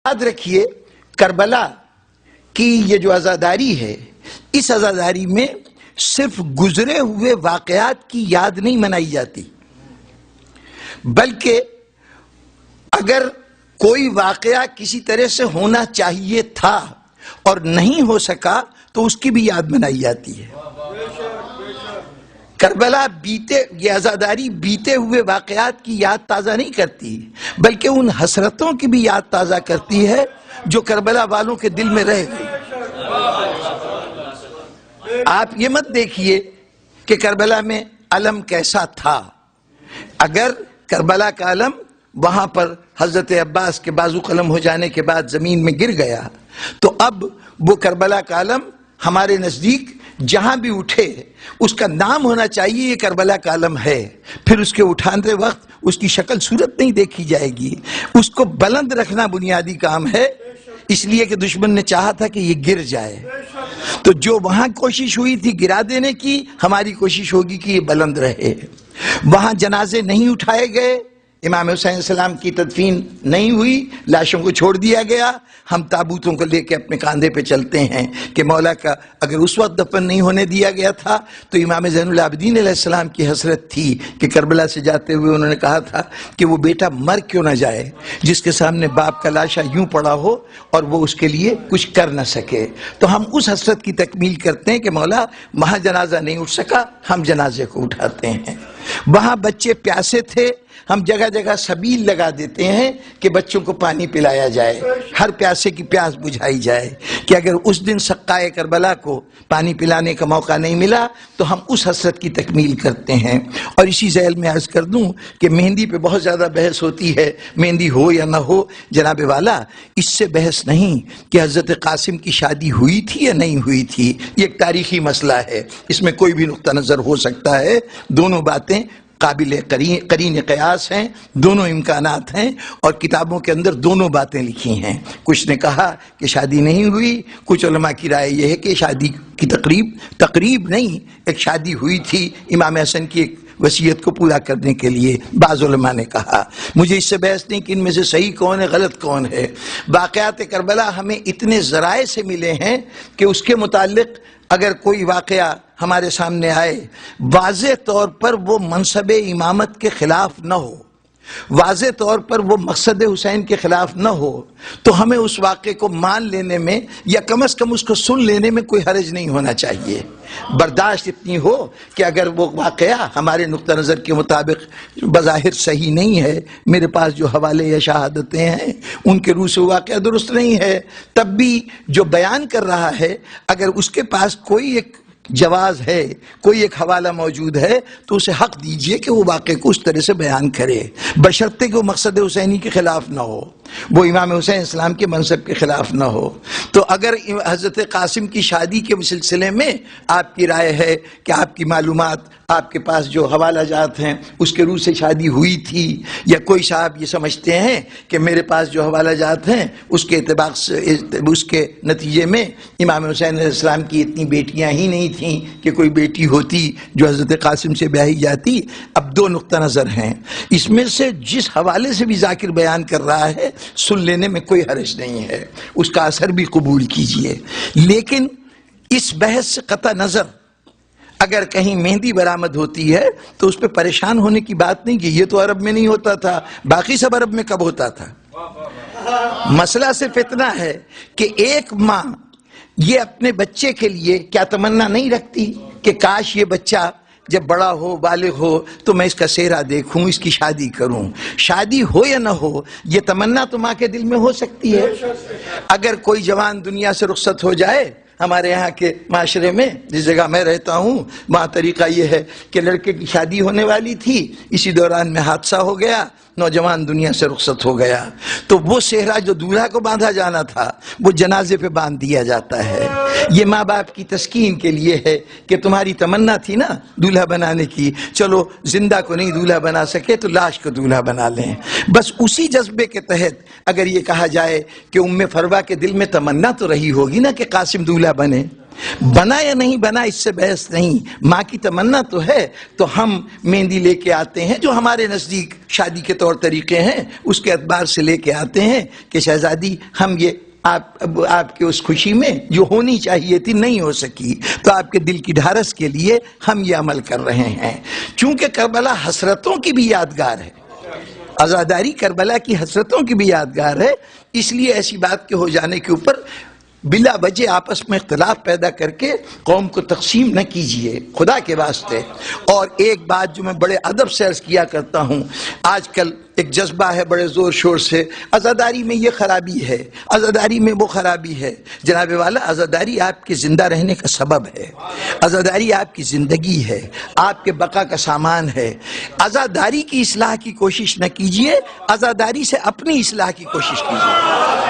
یاد رکھیے کربلا کی یہ جو عزاداری ہے، اس عزاداری میں صرف گزرے ہوئے واقعات کی یاد نہیں منائی جاتی، بلکہ اگر کوئی واقعہ کسی طرح سے ہونا چاہیے تھا اور نہیں ہو سکا تو اس کی بھی یاد منائی جاتی ہے۔ کربلا یہ عزاداری بیتے ہوئے واقعات کی یاد تازہ نہیں کرتی، بلکہ ان حسرتوں کی بھی یاد تازہ کرتی ہے جو کربلا والوں کے دل میں رہ گئی۔ آپ یہ مت دیکھیے کہ کربلا میں علم کیسا تھا۔ اگر کربلا کا علم وہاں پر حضرت عباس کے بازو قلم ہو جانے کے بعد زمین میں گر گیا تو اب وہ کربلا کا علم ہمارے نزدیک جہاں بھی اٹھے اس کا نام ہونا چاہیے یہ کربلا کا علم ہے، پھر اس کے اٹھانے وقت اس کی شکل صورت نہیں دیکھی جائے گی، اس کو بلند رکھنا بنیادی کام ہے، اس لیے کہ دشمن نے چاہا تھا کہ یہ گر جائے، تو جو وہاں کوشش ہوئی تھی گرا دینے کی، ہماری کوشش ہوگی کہ یہ بلند رہے۔ وہاں جنازے نہیں اٹھائے گئے، امام حسین السلام کی تدفین نہیں ہوئی، لاشوں کو چھوڑ دیا گیا، ہم تابوتوں کو لے کے اپنے کاندھے پہ چلتے ہیں کہ مولا کا اگر اس وقت دفن نہیں ہونے دیا گیا تھا تو امام زین العابدین علیہ السلام کی حسرت تھی کہ کربلا سے جاتے ہوئے انہوں نے کہا تھا کہ وہ بیٹا مر کیوں نہ جائے جس کے سامنے باپ کا لاشا یوں پڑا ہو اور وہ اس کے لیے کچھ کر نہ سکے۔ تو ہم اس حسرت کی تکمیل کرتے ہیں کہ مولا وہاں جنازہ نہیں اٹھ سکا، ہم جنازے کو اٹھاتے ہیں۔ وہاں بچے پیاسے تھے، ہم جگہ جگہ سبیل لگا دیتے ہیں کہ بچوں کو پانی پلایا جائے، ہر پیاسے کی پیاس بجھائی جائے، کہ اگر اس دن سقائے کربلا کو پانی پلانے کا موقع نہیں ملا تو ہم اس حسرت کی تکمیل کرتے ہیں۔ اور اسی ذیل میں عرض کر دوں کہ مہندی پہ بہت زیادہ بحث ہوتی ہے، مہندی ہو یا نہ ہو، جناب والا اس سے بحث نہیں کہ حضرت قاسم کی شادی ہوئی تھی یا نہیں ہوئی تھی، یہ ایک تاریخی مسئلہ ہے، اس میں کوئی بھی نقطہ نظر ہو سکتا ہے، دونوں باتیں قابل قرین قیاس ہیں، دونوں امکانات ہیں اور کتابوں کے اندر دونوں باتیں لکھی ہیں۔ کچھ نے کہا کہ شادی نہیں ہوئی، کچھ علماء کی رائے یہ ہے کہ شادی کی تقریب نہیں، ایک شادی ہوئی تھی امام حسن کی ایک وصیت کو پورا کرنے کے لیے، بعض علماء نے کہا۔ مجھے اس سے بحث نہیں کہ ان میں سے صحیح کون ہے غلط کون ہے، واقعات کربلا ہمیں اتنے ذرائع سے ملے ہیں کہ اس کے متعلق اگر کوئی واقعہ ہمارے سامنے آئے واضح طور پر وہ منصب امامت کے خلاف نہ ہو، واضح طور پر وہ مقصد حسین کے خلاف نہ ہو تو ہمیں اس واقعے کو مان لینے میں یا کم از کم اس کو سن لینے میں کوئی حرج نہیں ہونا چاہیے۔ برداشت اتنی ہو کہ اگر وہ واقعہ ہمارے نقطہ نظر کے مطابق بظاہر صحیح نہیں ہے، میرے پاس جو حوالے یا شہادتیں ہیں ان کے روح سے واقعہ درست نہیں ہے، تب بھی جو بیان کر رہا ہے اگر اس کے پاس کوئی ایک جواز ہے، کوئی ایک حوالہ موجود ہے تو اسے حق دیجئے کہ وہ واقعے کو اس طرح سے بیان کرے، بشرطے کہ وہ مقصد حسینی کے خلاف نہ ہو، وہ امام حسین اسلام کے منصب کے خلاف نہ ہو۔ تو اگر حضرت قاسم کی شادی کے سلسلے میں آپ کی رائے ہے کہ آپ کی معلومات، آپ کے پاس جو حوالہ جات ہیں اس کے روح سے شادی ہوئی تھی، یا کوئی صاحب یہ سمجھتے ہیں کہ میرے پاس جو حوالہ جات ہیں اس کے اعتبار سے اس کے نتیجے میں امام حسین علیہ السلام کی اتنی بیٹیاں ہی نہیں تھیں کہ کوئی بیٹی ہوتی جو حضرت قاسم سے بیاہی جاتی۔ اب دو نقطہ نظر ہیں، اس میں سے جس حوالے سے بھی ذاکر بیان کر رہا ہے سن لینے میں کوئی حرج نہیں ہے، اس کا اثر بھی قبول کیجئے، لیکن اس بحث سے قطع نظر اگر کہیں مہندی برآمد ہوتی ہے تو اس پہ پریشان ہونے کی بات نہیں کہ یہ تو عرب میں نہیں ہوتا تھا، باقی سب عرب میں کب ہوتا تھا۔ مسئلہ صرف اتنا ہے کہ ایک ماں یہ اپنے بچے کے لیے کیا تمنا نہیں رکھتی کہ کاش یہ بچہ جب بڑا ہو بالغ ہو تو میں اس کا سہرا دیکھوں، اس کی شادی کروں۔ شادی ہو یا نہ ہو یہ تمنا تو ماں کے دل میں ہو سکتی ہے۔ اگر کوئی جوان دنیا سے رخصت ہو جائے، ہمارے یہاں کے معاشرے میں جس جگہ میں رہتا ہوں وہاں طریقہ یہ ہے کہ لڑکے کی شادی ہونے والی تھی، اسی دوران میں حادثہ ہو گیا، نوجوان دنیا سے رخصت ہو گیا، تو وہ سہرا جو دولہا کو باندھا جانا تھا وہ جنازے پہ باندھ دیا جاتا ہے۔ یہ ماں باپ کی تسکین کے لیے ہے کہ تمہاری تمنا تھی نا دولہا بنانے کی، چلو زندہ کو نہیں دولہا بنا سکے تو لاش کو دولہا بنا لیں۔ بس اسی جذبے کے تحت اگر یہ کہا جائے کہ ام فروا کے دل میں تمنا تو رہی ہوگی نا کہ قاسم دولہا بنے، بنا یا نہیں بنا اس سے بحث نہیں، ماں کی تمنا تو ہے، تو ہم مہندی لے کے آتے ہیں جو ہمارے نزدیک شادی کے طور طریقے ہیں، اس کے اعتبار سے لے کے آتے ہیں کہ شہزادی ہم یہ آپ کے اس خوشی میں جو ہونی چاہیے تھی نہیں ہو سکی، تو آپ کے دل کی ڈھارس کے لیے ہم یہ عمل کر رہے ہیں۔ چونکہ کربلا حسرتوں کی بھی یادگار ہے، عزاداری کربلا کی حسرتوں کی بھی یادگار ہے، اس لیے ایسی بات کے ہو جانے کے اوپر بلا وجہ آپس میں اختلاف پیدا کر کے قوم کو تقسیم نہ کیجئے خدا کے واسطے۔ اور ایک بات جو میں بڑے ادب سے عرض کیا کرتا ہوں، آج کل ایک جذبہ ہے بڑے زور شور سے، عزاداری میں یہ خرابی ہے، عزاداری میں وہ خرابی ہے۔ جناب والا، عزاداری آپ کے زندہ رہنے کا سبب ہے، عزاداری آپ کی زندگی ہے، آپ کے بقا کا سامان ہے۔ عزاداری کی اصلاح کی کوشش نہ کیجئے، عزاداری سے اپنی اصلاح کی کوشش کیجئے۔